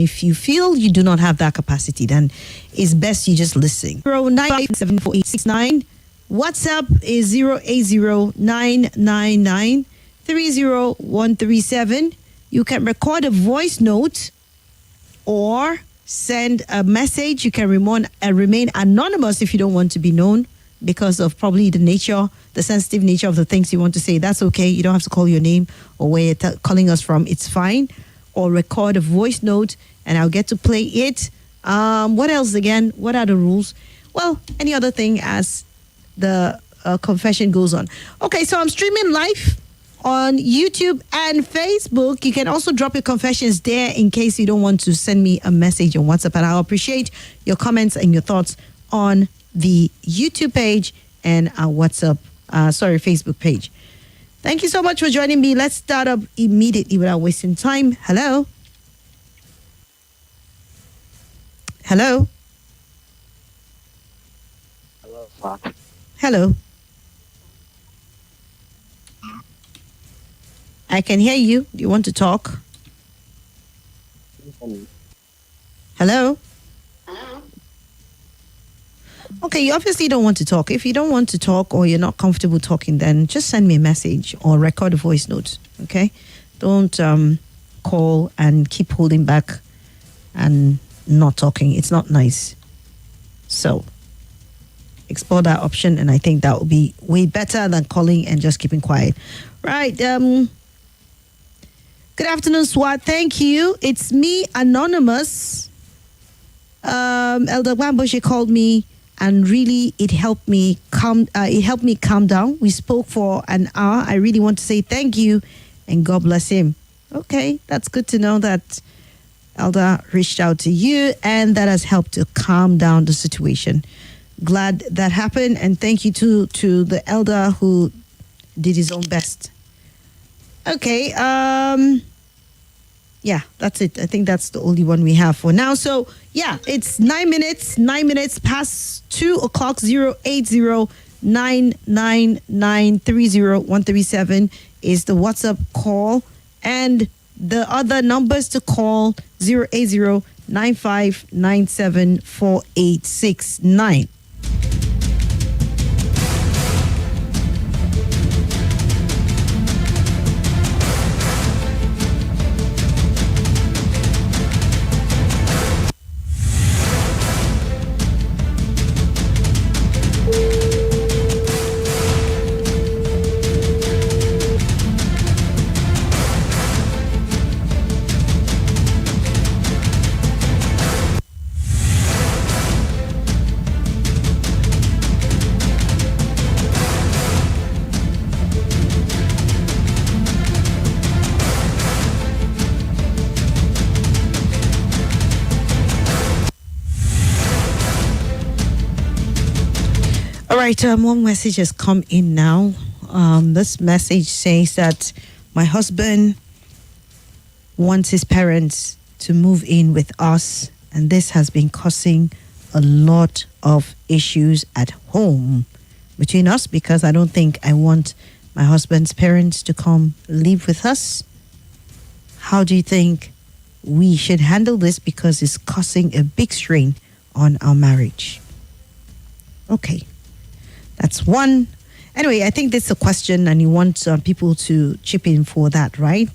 If you feel you do not have that capacity, then it's best you just listen. 0974869. WhatsApp is 08099930137. You can record a voice note or send a message. You can remain anonymous if you don't want to be known because of probably the sensitive nature of the things you want to say. That's okay. You don't have to call your name or where you're calling us from. It's fine. Or record a voice note and I'll get to play it. What else again? What are the rules? Well, any other thing as the confession goes on. Okay, so I'm streaming live on YouTube and Facebook. You can also drop your confessions there in case you don't want to send me a message on WhatsApp. And I'll appreciate your comments and your thoughts on the YouTube page and our Facebook page. Thank you so much for joining me. Let's start up immediately without wasting time. Hello? Hello? Hello, Swat. Hello? I can hear you. Do you want to talk? Hello? Okay, you obviously don't want to talk. If you don't want to talk or you're not comfortable talking, then just send me a message or record a voice note, okay? Don't call and keep holding back and not talking. It's not nice. So, explore that option, and I think that will be way better than calling and just keeping quiet. Right, good afternoon, Swat. Thank you. It's me, Anonymous. Elder Wambushi called me. And really, it helped me calm down. We spoke for an hour. I really want to say thank you and God bless him. Okay, that's good to know that Elder reached out to you and that has helped to calm down the situation. Glad that happened, and thank you to the Elder who did his own best. Okay, yeah, that's it. I think that's the only one we have for now. So, yeah, it's 9 minutes past 2 o'clock. 080-999-30137 is the WhatsApp call. And the other numbers to call, 080-9597-4869. Right, one message has come in now. This message says that my husband wants his parents to move in with us, and this has been causing a lot of issues at home between us because I don't think I want my husband's parents to come live with us. How do you think we should handle this because it's causing a big strain on our marriage? Okay. That's one. Anyway, I think this is a question and you want people to chip in for that, right?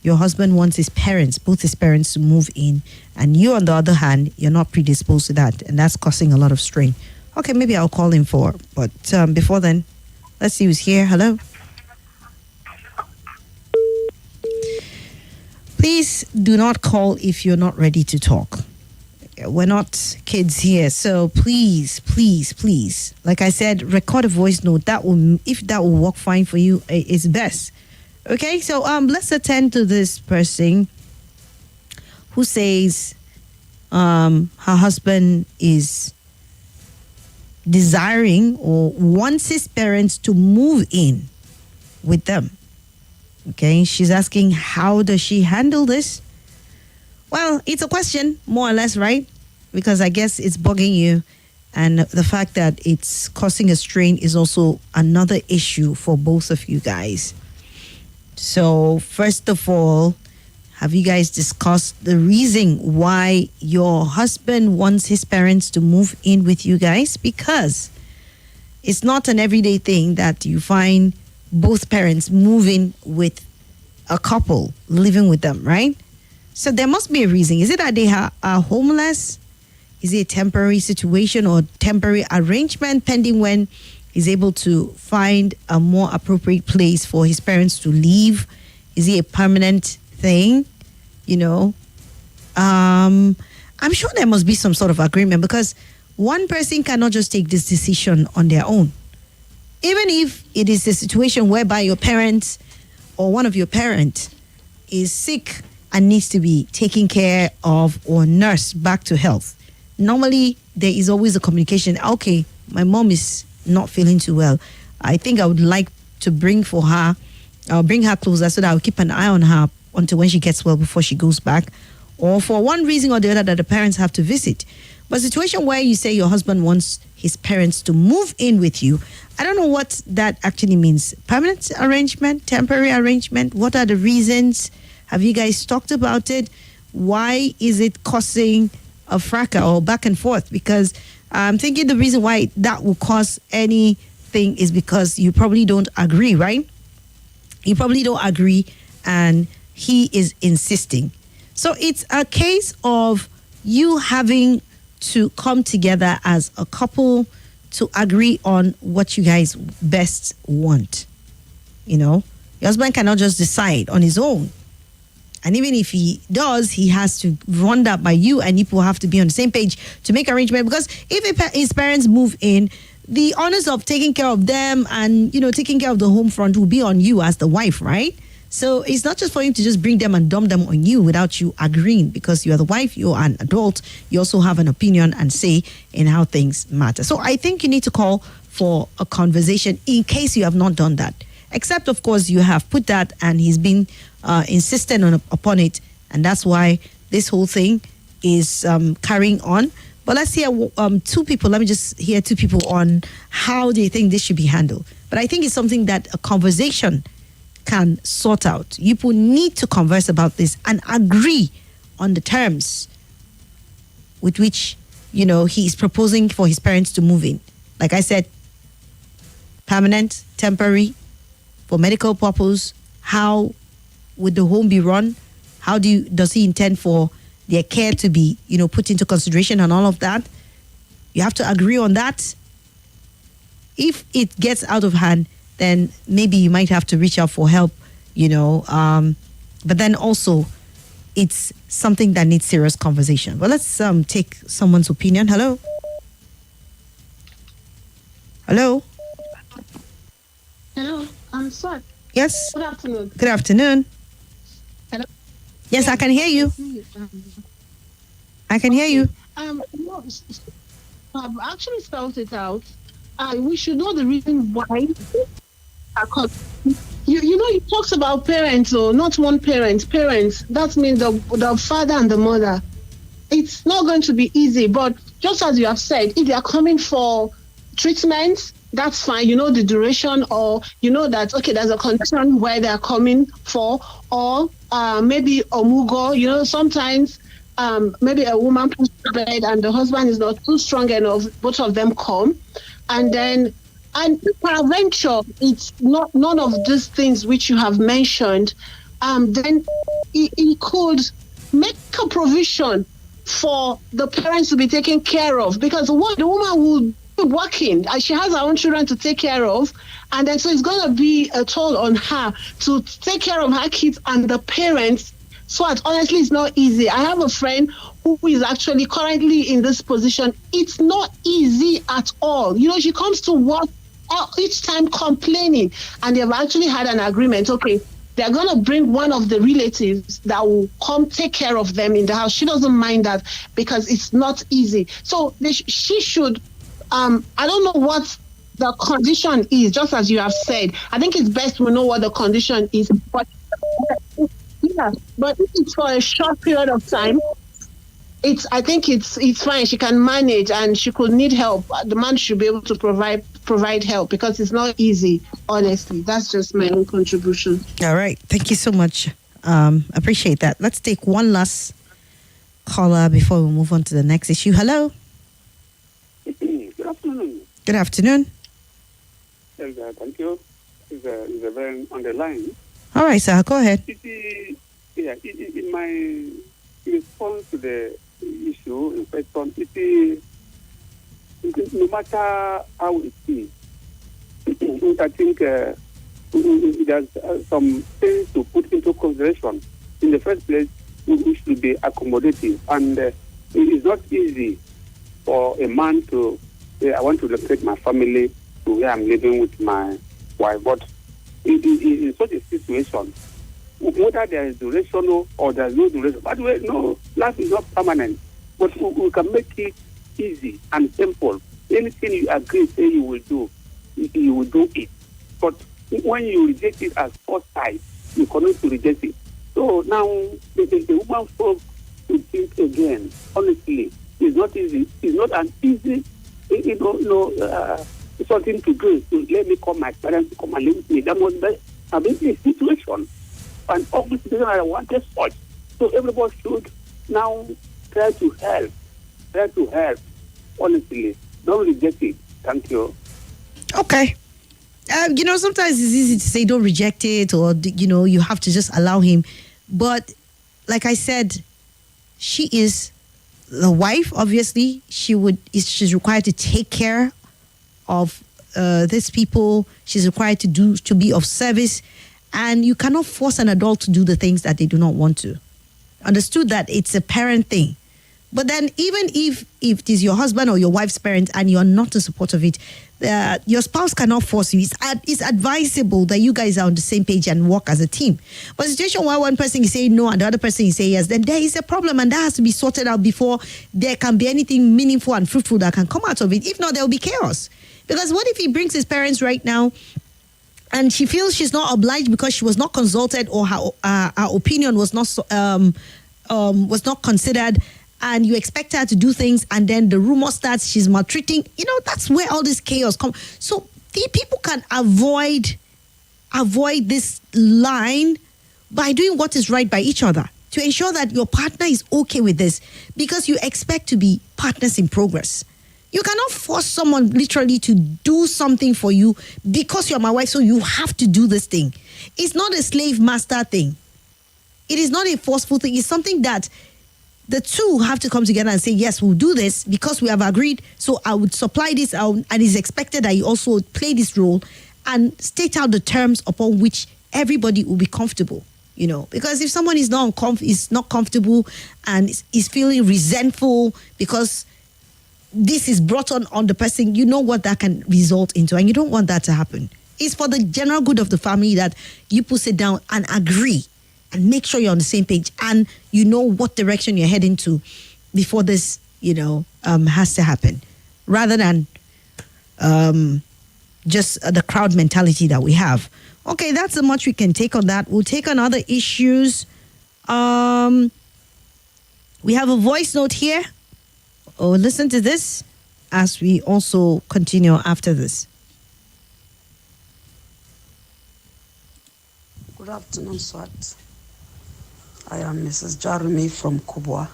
Your husband wants both his parents to move in, and you, on the other hand, you're not predisposed to that, and that's causing a lot of strain. Okay, maybe I'll call him but before then, let's see who's here. Hello? Please do not call if you're not ready to talk. We're not kids here, so please, like I said, record a voice note. If that will work fine for you, it's best. Okay, so let's attend to this person who says her husband is desiring or wants his parents to move in with them. Okay, she's asking, how does she handle this? Well, it's a question, more or less, right? Because I guess it's bugging you. And the fact that it's causing a strain is also another issue for both of you guys. So, first of all, Have you guys discussed the reason why your husband wants his parents to move in with you guys? Because it's not an everyday thing that you find both parents moving with a couple living with them, right? So there must be a reason. Is it that they are homeless? Is it a temporary situation or temporary arrangement pending when he's able to find a more appropriate place for his parents to live? Is it a permanent thing? I'm sure there must be some sort of agreement, because one person cannot just take this decision on their own. Even if it is a situation whereby your parents or one of your parents is sick and needs to be taken care of or nursed back to health, normally there is always a communication. Okay, my mom is not feeling too well. I think I would like to bring her closer so that I'll keep an eye on her until when she gets well before she goes back, or for one reason or the other that the parents have to visit. But a situation where you say your husband wants his parents to move in with you, I don't know what that actually means. Permanent arrangement, temporary arrangement? What are the reasons? Have you guys talked about it? Why is it causing a fracas or back and forth? Because I'm thinking the reason why that will cause anything is because you probably don't agree, right? You probably don't agree, and he is insisting. So it's a case of you having to come together as a couple to agree on what you guys best want. Your husband cannot just decide on his own. And even if he does, he has to run that by you, and you will have to be on the same page to make arrangement. Because if his parents move in, the honors of taking care of them and, taking care of the home front will be on you as the wife, right? So it's not just for him to just bring them and dump them on you without you agreeing, because you are the wife, you're an adult, you also have an opinion and say in how things matter. So I think you need to call for a conversation in case you have not done that. Except, of course, you have put that and he's been insistent upon it. And that's why this whole thing is carrying on. But let's hear two people. Let me just hear two people on how they think this should be handled. But I think it's something that a conversation can sort out. You people need to converse about this and agree on the terms with which, he is proposing for his parents to move in. Like I said, permanent, temporary, for medical purpose. How would the home be run? How does he intend for their care to be, put into consideration and all of that? You have to agree on that. If it gets out of hand, then maybe you might have to reach out for help, but then also it's something that needs serious conversation. Well, let's take someone's opinion. Hello? Hello, I'm Swat. Yes? Good afternoon. Good afternoon. Hello? Yes, I can hear you. I can hear you. No, I've actually spelled it out. We should know the reason why. He talks about parents, or not one parent, parents. That means the father and the mother. It's not going to be easy, but just as you have said, if they are coming for treatment, that's fine. The duration, or that, okay, there's a condition where they are coming for, or maybe omugo. Sometimes maybe a woman puts to bed and the husband is not too strong enough, both of them come. And peradventure, it's not none of these things which you have mentioned. Then he could make a provision for the parents to be taken care of, because the woman will be working. She has her own children to take care of, and then so it's going to be a toll on her to take care of her kids and the parents. So honestly, it's not easy. I have a friend who is actually currently in this position. It's not easy at all. She comes to work each time complaining, and they've actually had an agreement. Okay, they're going to bring one of the relatives that will come take care of them in the house. She doesn't mind that because it's not easy. So she should, I don't know what the condition is, just as you have said. I think it's best we know what the condition is. But if it's for a short period of time, I think it's fine. She can manage, and she could need help. The man should be able to provide help, because it's not easy, honestly. That's just my own contribution. All right. Thank you so much. Appreciate that. Let's take one last caller before we move on to the next issue. Hello. Good afternoon. Good afternoon. Yes, thank you. It's a very on the line. All right, sir. Go ahead. In my response to the issue in question, no matter how it is, I think there's some things to put into consideration. In the first place, we should be accommodative, and it is not easy for a man to say, I want to locate my family to where I'm living with my wife. But in such a situation, whether there is duration or there is no duration, by the way, no, life is not permanent, but we can make it easy and simple. Anything you agree, say you will do it. But when you reject it as first sight, you cannot reject it. So now the woman folk to think again. Honestly, it's not easy. It's not an easy, something to do. To let me call my parents to come and live with me. That was a big situation, and obviously I wanted such. So everybody should now try to help. Honestly, don't reject it. Thank you. Okay. Sometimes it's easy to say don't reject it, or you have to just allow him. But like I said, she is the wife. Obviously, she's required to take care of these people. She's required to be of service, and you cannot force an adult to do the things that they do not want to. Understood that it's a parent thing. But then even if it is your husband or your wife's parent and you're not in support of it, your spouse cannot force you. It's advisable that you guys are on the same page and work as a team. But a situation where one person is saying no and the other person is saying yes, then there is a problem, and that has to be sorted out before there can be anything meaningful and fruitful that can come out of it. If not, there will be chaos. Because what if he brings his parents right now and she feels she's not obliged because she was not consulted, or her opinion was not considered, and you expect her to do things, and then the rumor starts she's maltreating? That's where all this chaos comes. So the people can avoid this line by doing what is right by each other, to ensure that your partner is okay with this, because you expect to be partners in progress. You cannot force someone literally to do something for you because you're my wife, so you have to do this thing. It's not a slave master thing. It is not a forceful thing. It's something that the two have to come together and say, yes, we'll do this because we have agreed. So I would supply this, and it's expected that you also play this role, and state out the terms upon which everybody will be comfortable. Because if someone is not comfortable and is feeling resentful because this is brought on the person, you know what that can result into, and you don't want that to happen. It's for the general good of the family that you put it down and agree and make sure you're on the same page and you know what direction you're heading to before this, has to happen, rather than just the crowd mentality that we have. Okay, that's how much we can take on that. We'll take on other issues. We have a voice note here. Oh, listen to this as we also continue after this. Good afternoon, Swat. I am Mrs. Jeremy from Kubwa.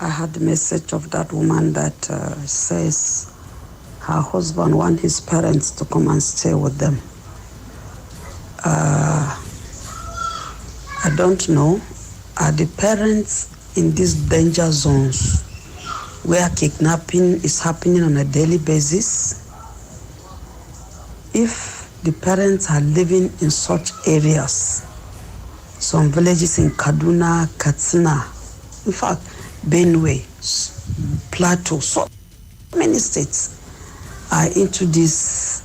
I had the message of that woman that says her husband wants his parents to come and stay with them. I don't know. Are the parents in these danger zones where kidnapping is happening on a daily basis? If the parents are living in such areas, some villages in Kaduna, Katsina, in fact, Benue, Plateau, so many states are into this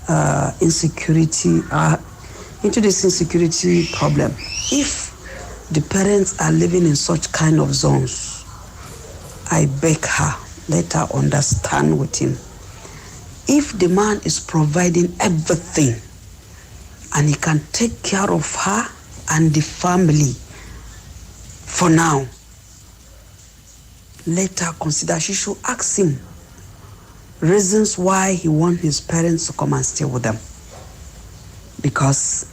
insecurity problem. If the parents are living in such kind of zones, I beg her, let her understand with him. If the man is providing everything and he can take care of her and the family for now, let her consider. She should ask him reasons why he wants his parents to come and stay with them. Because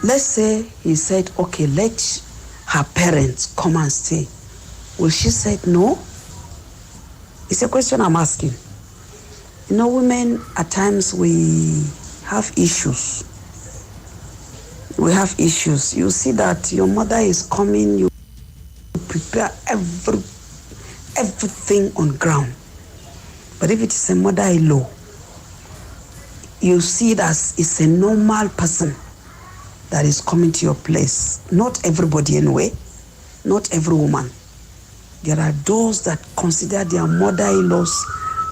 let's say he said, okay, let her parents come and stay. Will she say no? It's a question I'm asking. You know, women, at times we have issues. We have issues. You see that your mother is coming, you prepare everything on ground. But if it is a mother-in-law, you see it as it's a normal person that is coming to your place. Not everybody anyway, not every woman. There are those that consider their mother-in-laws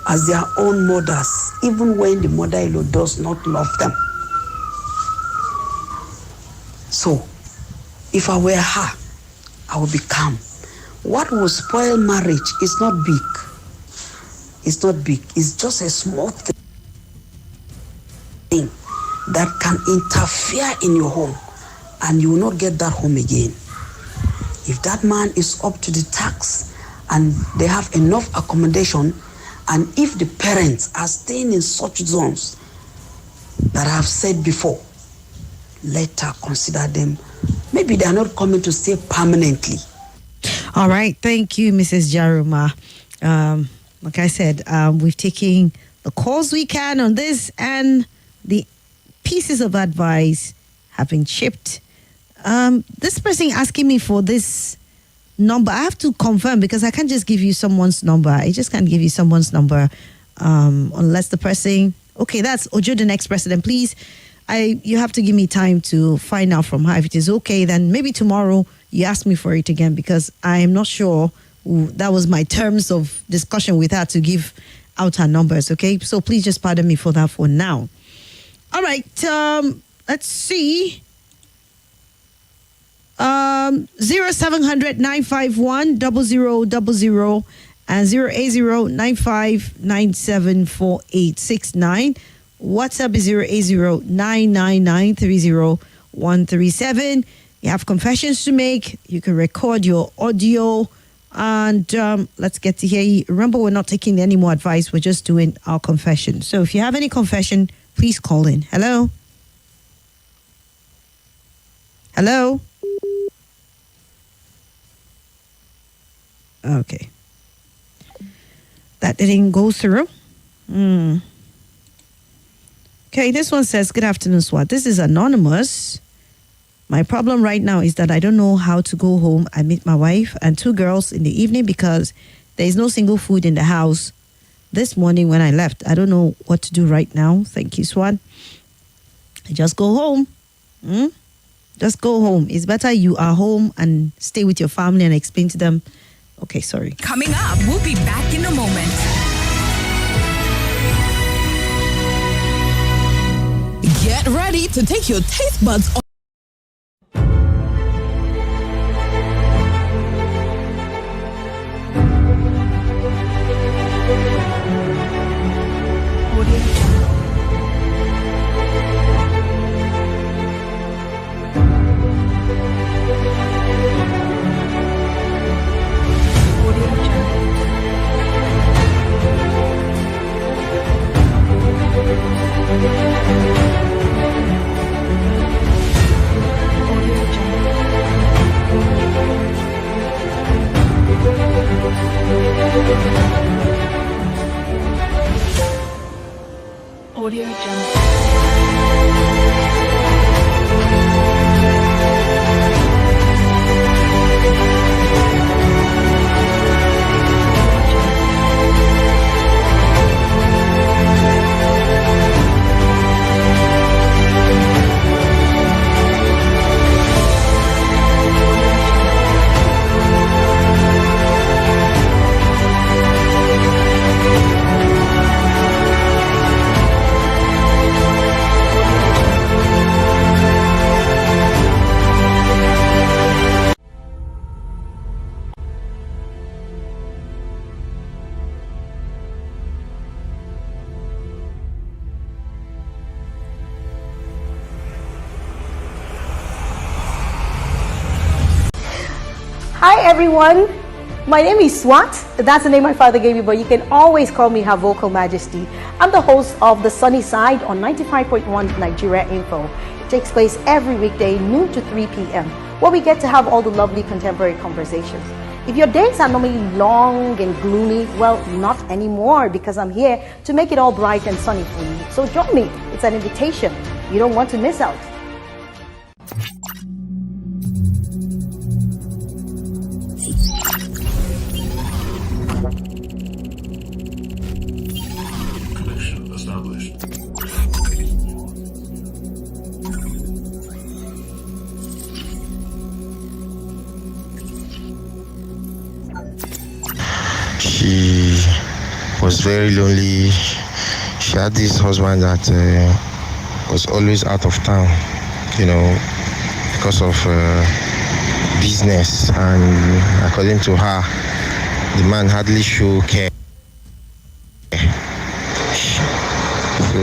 as their own mothers, even when the mother-in-law does not love them. So, if I were her, I would be calm. What will spoil marriage is not big. It's not big. It's just a small thing that can interfere in your home, and you will not get that home again. If that man is up to the tax and they have enough accommodation, and if the parents are staying in such zones that I have said before, let her consider them. Maybe they are not coming to stay permanently. All right. Thank you, Mrs. Jaruma. Like I said, we've taken the calls we can on this, and the pieces of advice have been chipped. This person asking me for this number, I have to confirm, because I can't just give you someone's number. I just can't give you someone's number unless the person, okay, that's Ojo, the next president. Please, you have to give me time to find out from her. If it is okay, then maybe tomorrow you ask me for it again, because I am not sure. That was my terms of discussion with her, to give out her numbers. Okay, so please just pardon me for that for now. All right, let's see. 0700 951 0000 and 080 9597 4869. WhatsApp is 080 999 30137. You have confessions to make. You can record your audio, and let's get to hear you. Remember, we're not taking any more advice. We're just doing our confession. So if you have any confession, please call in. Hello? Hello? Okay. That didn't go through. Okay, this one says, good afternoon, Swat. This is anonymous. My problem right now is that I don't know how to go home and meet my wife and 2 girls in the evening, because there is no single food in the house. This morning when I left, I don't know what to do right now. Thank you, Swat. Just go home. Just go home. It's better you are home and stay with your family and explain to them. Okay, sorry. Coming up, we'll be back in a moment. Get ready to take your taste buds off. Audio Jungle. Hi everyone, my name is Swat. That's the name my father gave me, but you can always call me Her Vocal Majesty. I'm the host of The Sunny Side on 95.1 Nigeria Info. takes place every weekday, noon to 3 p.m., where we get to have all the lovely contemporary conversations. If your days are normally long and gloomy, well, not anymore, because I'm here to make it all bright and sunny for you. So join me. It's an invitation. You don't want to miss out. Connection established. She was very lonely. She had this husband that was always out of town, because of business. And according to her, the man hardly showed care. So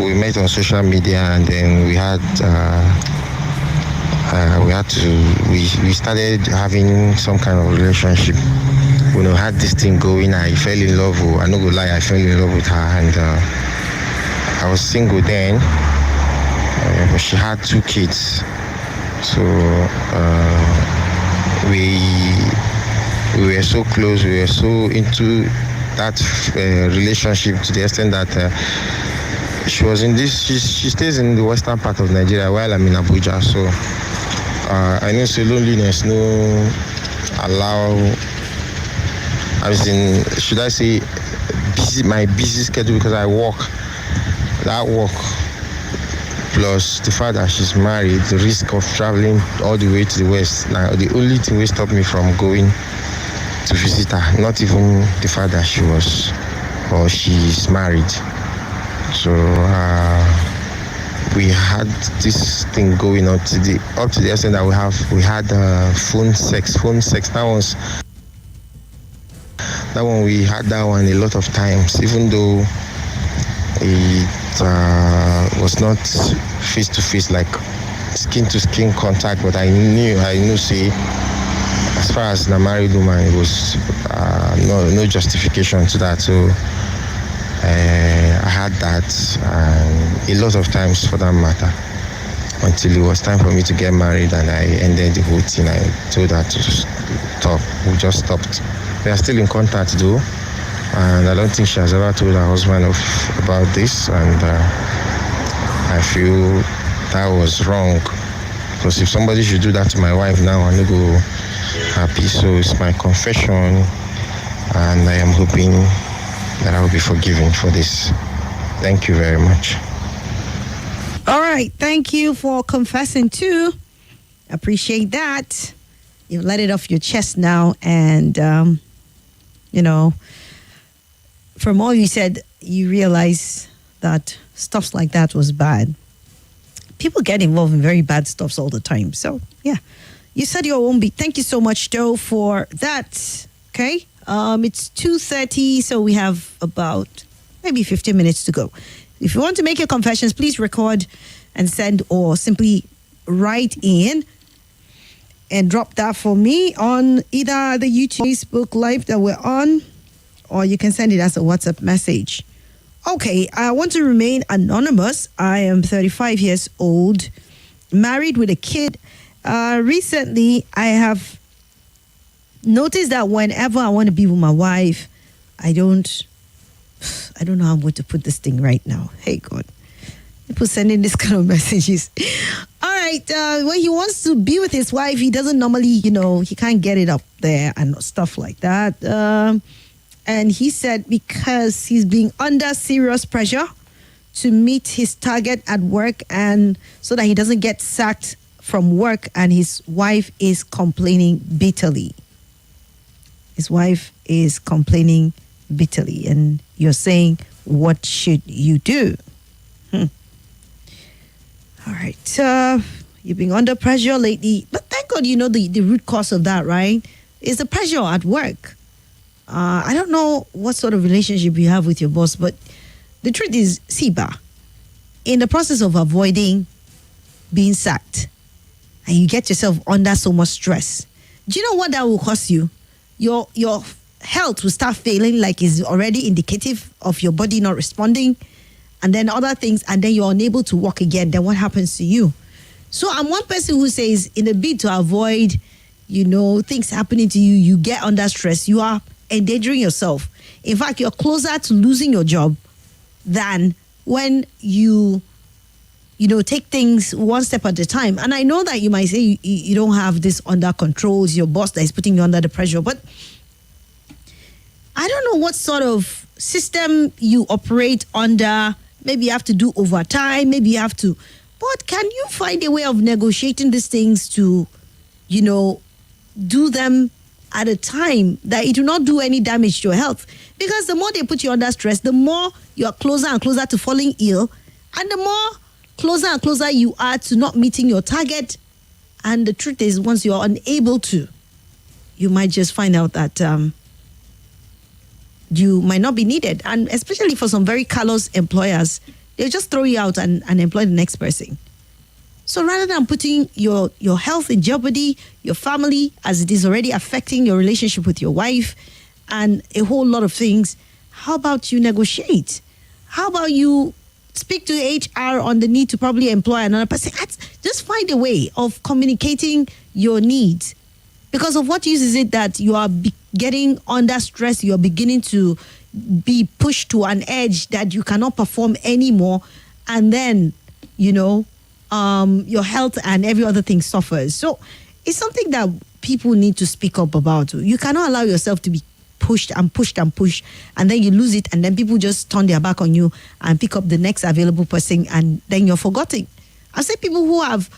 we met on social media, and then we started having some kind of relationship. We had this thing going. I fell in love with, I no go lie, I fell in love with her, and I was single then, but she had 2 kids. So we were so close, we were so into that relationship, to the extent that she was in this, she stays in the western part of Nigeria while I'm in Abuja. So I know so loneliness no allow, should I say, my busy schedule, because I work. That work plus the fact that she's married, the risk of traveling all the way to the west. Now, the only thing will stop me from going to visit her, not even the fact that she's married. So we had this thing going on up to the extent that we had phone sex. That one, we had that one a lot of times, even though it was not face to face, like skin to skin contact, but I knew, say, as far as the married woman, it was no justification to that. So I had that a lot of times, for that matter, until it was time for me to get married, and I ended the whole thing. I told her to stop. We just stopped. We are still in contact though, and I don't think she has ever told her husband about this, and I feel that was wrong, because if somebody should do that to my wife now, I'm not go happy. So it's my confession, and I am hoping that I will be forgiven for this. Thank you very much. All right. Thank you for confessing too. Appreciate that. You've let it off your chest now. And, from all you said, you realize that stuff like that was bad. People get involved in very bad stuffs all the time. So, yeah. You said your own beat. Thank you so much, Joe, for that. Okay. It's 2:30, so we have about maybe 15 minutes to go. If you want to make your confessions, please record and send, or simply write in and drop that for me on either the YouTube, Facebook Live that we're on, or you can send it as a WhatsApp message. Okay, I want to remain anonymous. I am 35 years old, married with a kid. Recently, I have noticed that whenever I want to be with my wife, I don't know how I'm going to put this thing right now. Hey, God. People sending this kind of messages. All right. When he wants to be with his wife, he doesn't normally, he can't get it up there and stuff like that. And he said because he's being under serious pressure to meet his target at work, and so that he doesn't get sacked from work, and his wife is complaining bitterly. His wife is complaining bitterly, and you're saying, what should you do? All right. You've been under pressure lately, but thank God you know the root cause of that, right? Is the pressure at work. I don't know what sort of relationship you have with your boss, but the truth is, Siba, in the process of avoiding being sacked, and you get yourself under so much stress, do you know what that will cost you? Your health will start failing, like is already indicative of your body not responding, and then other things, and then you're unable to walk again, then what happens to you? So I'm one person who says, in a bid to avoid, things happening to you, you get under stress, you are endangering yourself. In fact, you're closer to losing your job than when you take things one step at a time. And I know that you might say you don't have this under control. It's your boss that is putting you under the pressure. But I don't know what sort of system you operate under. Maybe you have to do overtime. Maybe you have to. But can you find a way of negotiating these things to, do them at a time that it will not do any damage to your health? Because the more they put you under stress, the more you are closer and closer to falling ill, and the more closer and closer you are to not meeting your target. And the truth is, once you are unable to, you might just find out that you might not be needed. And especially for some very callous employers, they'll just throw you out and employ the next person. So rather than putting your health in jeopardy, your family, as it is already affecting your relationship with your wife and a whole lot of things, how about you negotiate? How about you speak to HR on the need to probably employ another person? Just find a way of communicating your needs. Because of what use is it that you are getting under stress, you are beginning to be pushed to an edge that you cannot perform anymore, and then, your health and every other thing suffers. So it's something that people need to speak up about. You cannot allow yourself to be pushed and pushed and pushed, and then you lose it, and then people just turn their back on you and pick up the next available person, and then you're forgotten. I say people who have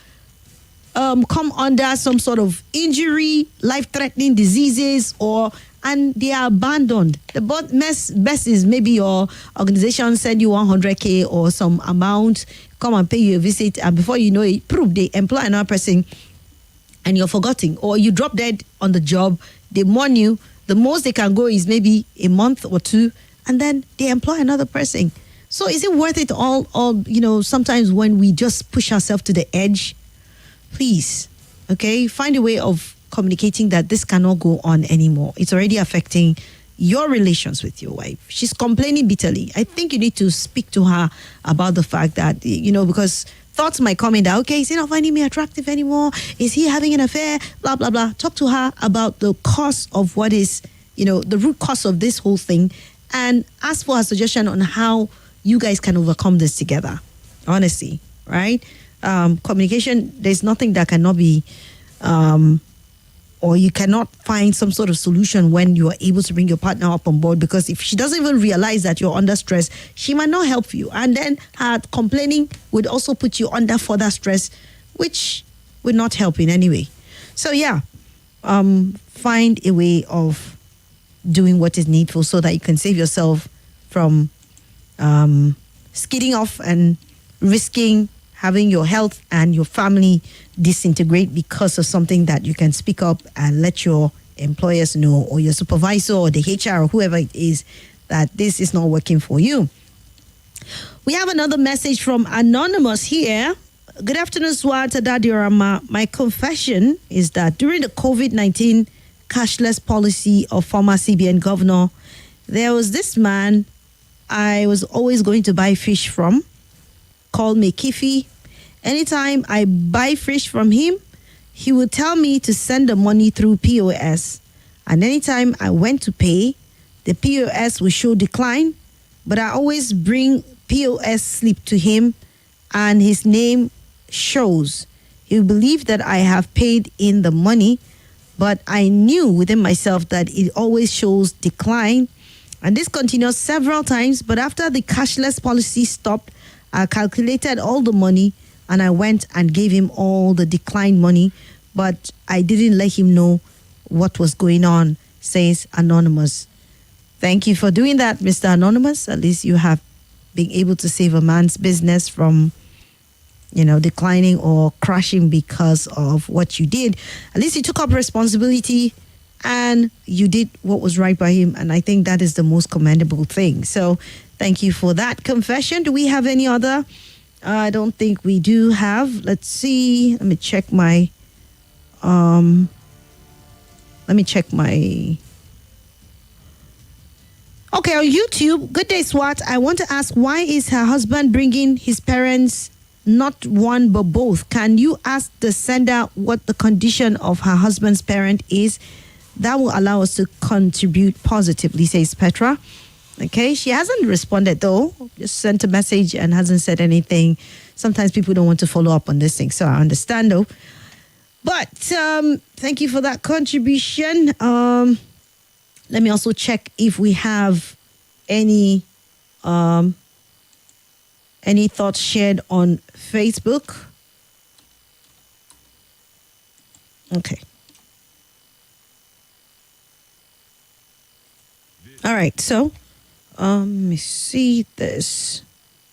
come under some sort of injury, life-threatening diseases, and they are abandoned. The best is maybe your organization send you 100K or some amount, come and pay you a visit, and before you know it, they employ another person, and you're forgotten. Or you drop dead on the job, they mourn you. The most they can go is maybe a month or two, and then they employ another person. So is it worth it all, sometimes when we just push ourselves to the edge? Please, okay, find a way of communicating that this cannot go on anymore. It's already affecting your relations with your wife. She's complaining bitterly. I think you need to speak to her about the fact that, because thoughts might come in that, okay, is he not finding me attractive anymore? Is he having an affair? Blah, blah, blah. Talk to her about the cause of what is, the root cause of this whole thing, and ask for a suggestion on how you guys can overcome this together. Honestly, right? Communication, there's nothing that cannot be, or you cannot find some sort of solution when you are able to bring your partner up on board, because if she doesn't even realize that you're under stress, she might not help you. And then her complaining would also put you under further stress, which would not help in any way. So yeah, find a way of doing what is needful so that you can save yourself from skidding off and risking having your health and your family disintegrate because of something that you can speak up and let your employers know, or your supervisor or the HR or whoever it is, that this is not working for you. We have another message from Anonymous here. Good afternoon, Swat, Adadiorama. My confession is that during the COVID-19 cashless policy of former CBN governor, there was this man I was always going to buy fish from, called me Kifi. Anytime I buy fish from him, he would tell me to send the money through POS. And anytime I went to pay, the POS would show decline, but I always bring POS slip to him and his name shows. He believed that I have paid in the money, but I knew within myself that it always shows decline. And this continues several times, but after the cashless policy stopped, I calculated all the money and I went and gave him all the declined money, but I didn't let him know what was going on, says Anonymous. Thank you for doing that, Mr. Anonymous. At least you have been able to save a man's business from, declining or crashing because of what you did. At least you took up responsibility and you did what was right by him. And I think that is the most commendable thing. So thank you for that confession. Do we have any other? I don't think we do have. Let's see. Let me check my Okay, on YouTube, good day, Swat. I want to ask, why is her husband bringing his parents, not one but both? Can you ask the sender what the condition of her husband's parent is? That will allow us to contribute positively, says Petra. Okay, she hasn't responded though. Just sent a message and hasn't said anything. Sometimes people don't want to follow up on this thing, so I understand though. But thank you for that contribution. Let me also check if we have any thoughts shared on Facebook. Okay. All right, so let me see this.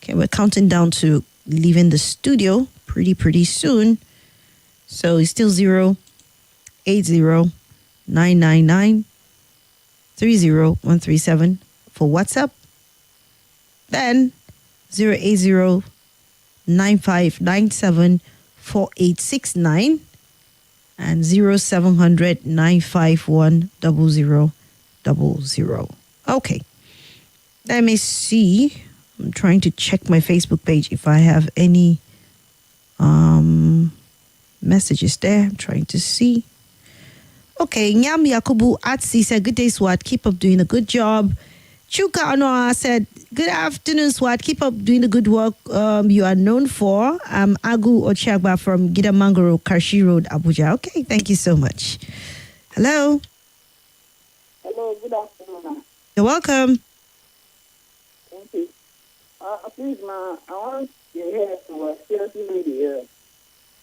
Okay, we're counting down to leaving the studio pretty soon. So it's still 080-999-30137 for WhatsApp. Then 080-9597-4869 and 0700-951-0000. Okay. Let me see. I'm trying to check my Facebook page if I have any messages there. I'm trying to see. Okay, Nyam Yakubu Atsi said, good day, Swat. Keep up doing a good job. Chuka Anoa said, good afternoon, Swat. Keep up doing the good work you are known for. I'm Agu Ochagba from Gidamangoro, Karshi Road, Abuja. Okay, thank you so much. Hello. Hello, good afternoon. You're welcome. Thank you. Please, ma, I want to hear some seriously maybe.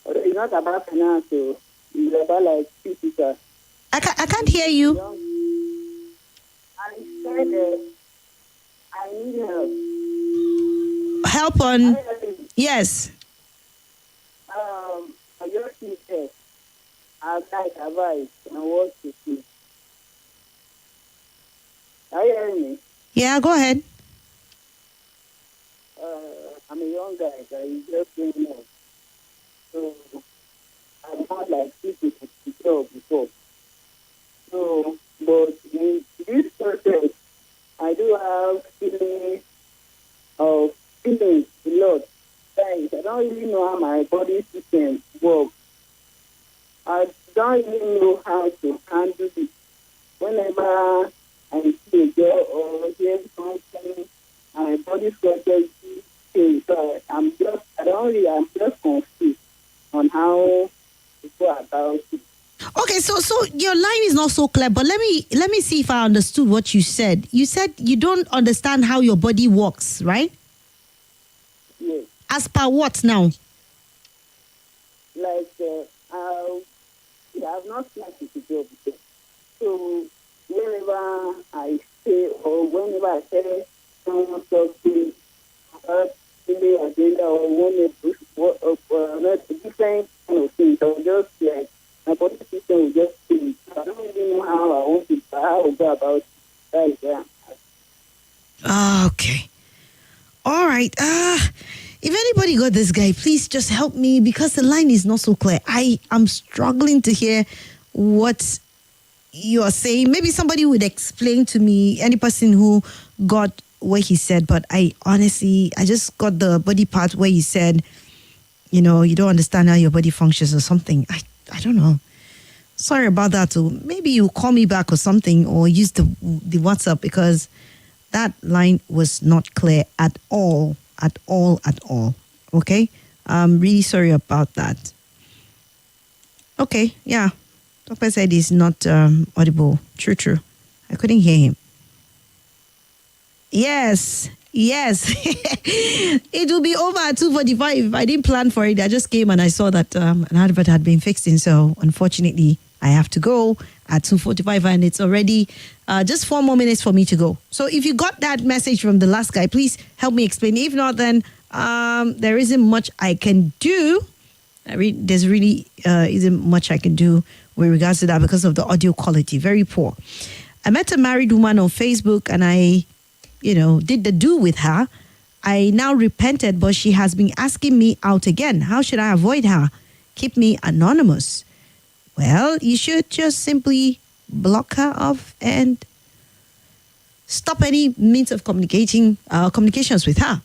It's not about finance, so it's about like physical. I can't hear you. I said I need help. Help on? Yes. I just need help. I'd like advice on what to do. Are you hearing me? Yeah, go ahead. I'm a young guy, so I just don't know. So I'm not like people to tell before. So, but in this process, I do have feelings a lot. Like, I don't really know how my body system works. I don't really know how to handle it. Whenever I see a girl or hear something, my body structure change. So I'm just confused on how to go about it. Okay, so your line is not so clear, but let me see if I understood what you said. You said you don't understand how your body works, right? Yes. As per what now? Like, I've not slept with the job before. So whenever I say or whenever I say someone talks to me about the agenda or different kind of things, I'll just like my body system will just change. I don't really know how I want to go about it. That is where Okay. All right. If anybody got this guy, please just help me because the line is not so clear. I am struggling to hear what you are saying. Maybe somebody would explain to me, any person who got what he said, but I just got the body part where he said, you don't understand how your body functions or something. I don't know. Sorry about that too. Maybe you call me back or something or use the WhatsApp because that line was not clear at all. Okay? I'm really sorry about that. Okay, yeah. Doctor said he's not audible. True. I couldn't hear him. Yes. It will be over at 2:45. I didn't plan for it. I just came and I saw that an advert had been fixed in. So unfortunately, I have to go at 2:45 and it's already just 4 more minutes for me to go. So if you got that message from the last guy, please help me explain. If not, then there isn't much I can do. There's really isn't much I can do with regards to that because of the audio quality. Very poor. I met a married woman on Facebook and I did the do with her. I now repented, but she has been asking me out again. How should I avoid her? Keep me anonymous. Well, you should just simply block her off and stop any means of communications with her.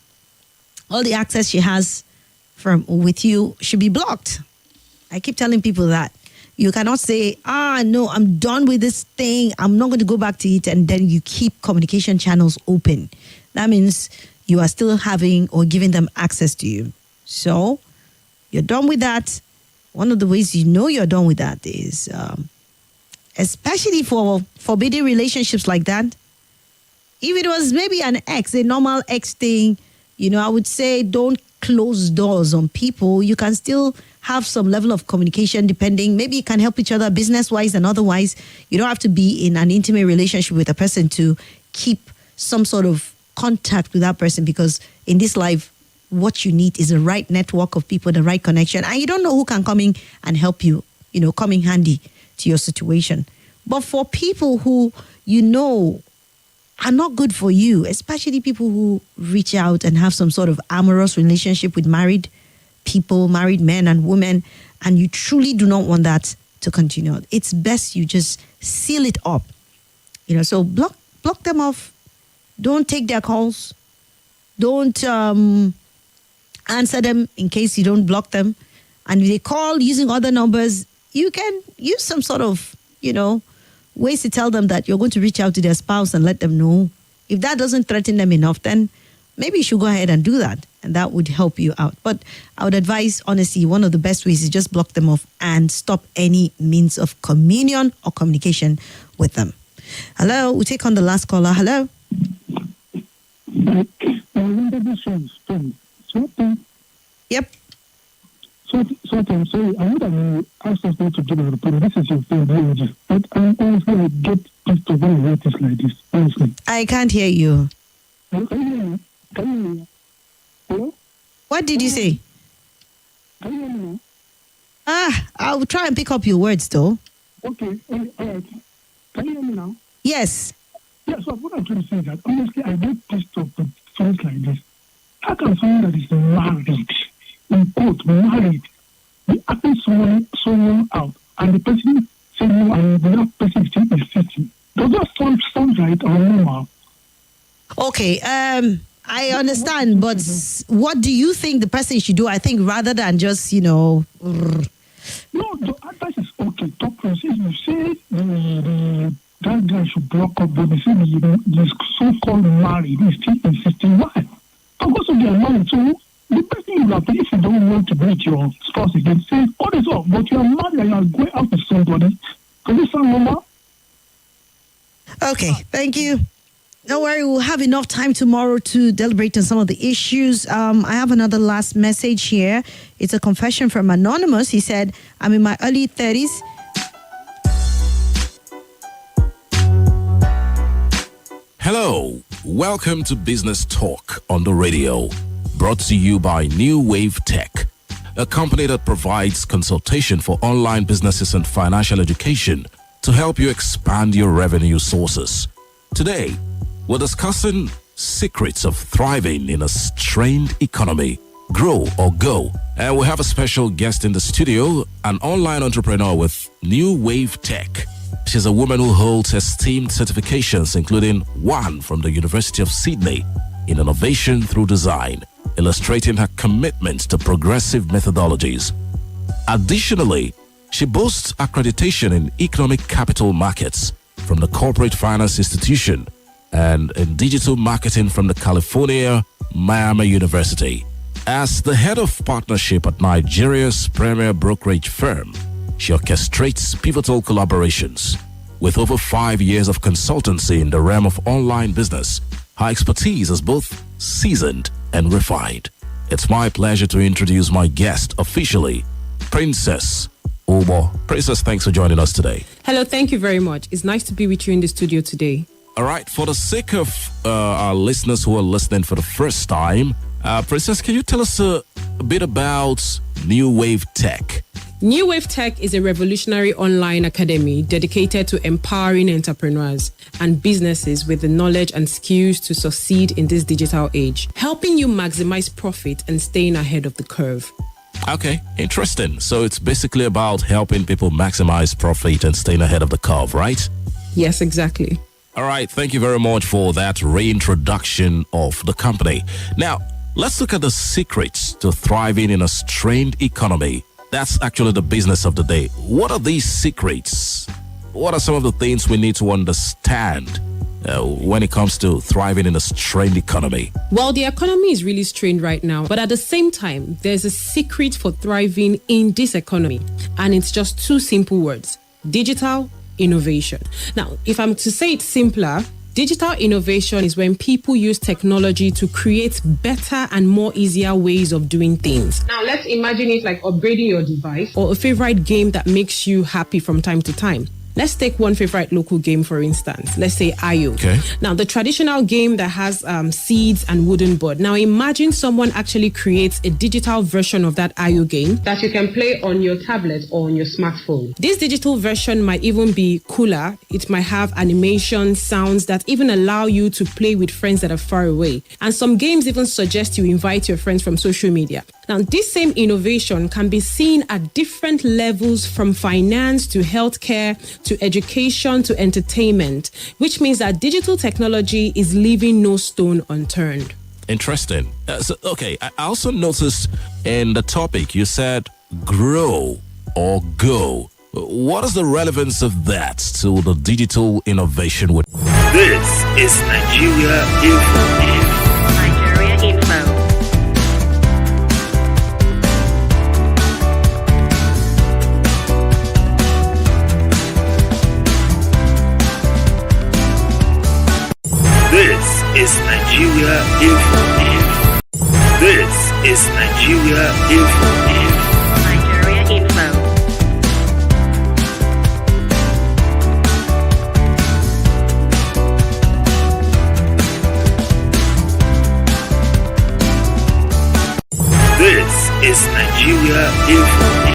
All the access she has with you should be blocked. I keep telling people that. You cannot say, no, I'm done with this thing. I'm not going to go back to it. And then you keep communication channels open. That means you are still having or giving them access to you. So you're done with that. One of the ways you know you're done with that is, especially for forbidden relationships like that, if it was maybe an ex, a normal ex thing, I would say don't close doors on people. You can still have some level of communication depending. Maybe you can help each other business-wise and otherwise. You don't have to be in an intimate relationship with a person to keep some sort of contact with that person, because in this life, what you need is the right network of people, the right connection. And you don't know who can come in and help you, come in handy to your situation. But for people who, are not good for you, especially people who reach out and have some sort of amorous relationship with married people, married men and women, and you truly do not want that to continue, it's best you just seal it up. So block them off. Don't take their calls. Don't answer them in case you don't block them. And if they call using other numbers, you can use some sort of, ways to tell them that you're going to reach out to their spouse and let them know. If that doesn't threaten them enough, then maybe you should go ahead and do that. And that would help you out. But I would advise, honestly, one of the best ways is just block them off and stop any means of communion or communication with them. Hello, we'll take on the last caller. Hello. Yep. So I'm sorry, I would have asked us not to give a report. This is your favorite, but I'm honestly, I get pissed off when I hear things like this, honestly. I can't hear you. Can you hear me? Can you hear me? Hello? What did you say? Can you hear me? I'll try and pick up your words, though. Okay, all right. Can you hear me now? Yes. Yeah, so what I'm trying to say is that, honestly, I get pissed off with things like this. How can someone that is married, in quote, married, be asking someone out, and the person saying no, and the other person is still insisting? Does that sound right or normal? Okay, I understand, but what do you think the person should do? I think rather than just, No, the advice is okay. Talk to us. If you say that guy should block up, but they say the so-called married is still insisting. Why? Because of their married, so the person you have, if you don't want to meet your spouse again, say, all this off, but you are married and you are going out with somebody. Does this sound normal? Okay, thank you. Don't worry, we'll have enough time tomorrow to deliberate on some of the issues. I have another last message here. It's a confession from Anonymous. He said, I'm in my early 30s. Hello, welcome to Business Talk on the radio. Brought to you by New Wave Tech, a company that provides consultation for online businesses and financial education to help you expand your revenue sources. Today, we're discussing secrets of thriving in a strained economy. Grow or go. And we have a special guest in the studio, an online entrepreneur with New Wave Tech. She's a woman who holds esteemed certifications, including one from the University of Sydney in innovation through design, illustrating her commitment to progressive methodologies. Additionally, she boasts accreditation in economic capital markets from the Corporate Finance Institution and in digital marketing from the California Miami University. As the head of partnership at Nigeria's premier brokerage firm, she orchestrates pivotal collaborations. With over 5 years of consultancy in the realm of online business, her expertise is both seasoned and refined. It's my pleasure to introduce my guest officially, Princess Obo. Princess, thanks for joining us today. Hello, thank you very much. It's nice to be with you in the studio today. All right, for the sake of our listeners who are listening for the first time, Princess, can you tell us a bit about New Wave Tech? New Wave Tech is a revolutionary online academy dedicated to empowering entrepreneurs and businesses with the knowledge and skills to succeed in this digital age, helping you maximize profit and staying ahead of the curve. Okay, interesting. So it's basically about helping people maximize profit and staying ahead of the curve, right? Yes, exactly. All right, thank you very much for that reintroduction of the company. Now, let's look at the secrets to thriving in a strained economy. That's actually the business of the day. What are these secrets? What are some of the things we need to understand when it comes to thriving in a strained economy? Well, the economy is really strained right now, but at the same time, there's a secret for thriving in this economy, and it's just two simple words: digital innovation. Now, if I'm to say it simpler, digital innovation is when people use technology to create better and more easier ways of doing things. Now, let's imagine it like upgrading your device or a favorite game that makes you happy from time to time. Let's take one favorite local game, for instance. Let's say Ayo. Okay. Now, the traditional game that has seeds and wooden board. Now, imagine someone actually creates a digital version of that Ayo game that you can play on your tablet or on your smartphone. This digital version might even be cooler. It might have animation, sounds that even allow you to play with friends that are far away. And some games even suggest you invite your friends from social media. Now, this same innovation can be seen at different levels, from finance to healthcare to education to entertainment, which means that digital technology is leaving no stone unturned. Interesting. I also noticed in the topic you said grow or go. What is the relevance of that to the digital innovation? This is Nigeria Info. Nigeria Info. This is Nigeria Info. This is Nigeria Info.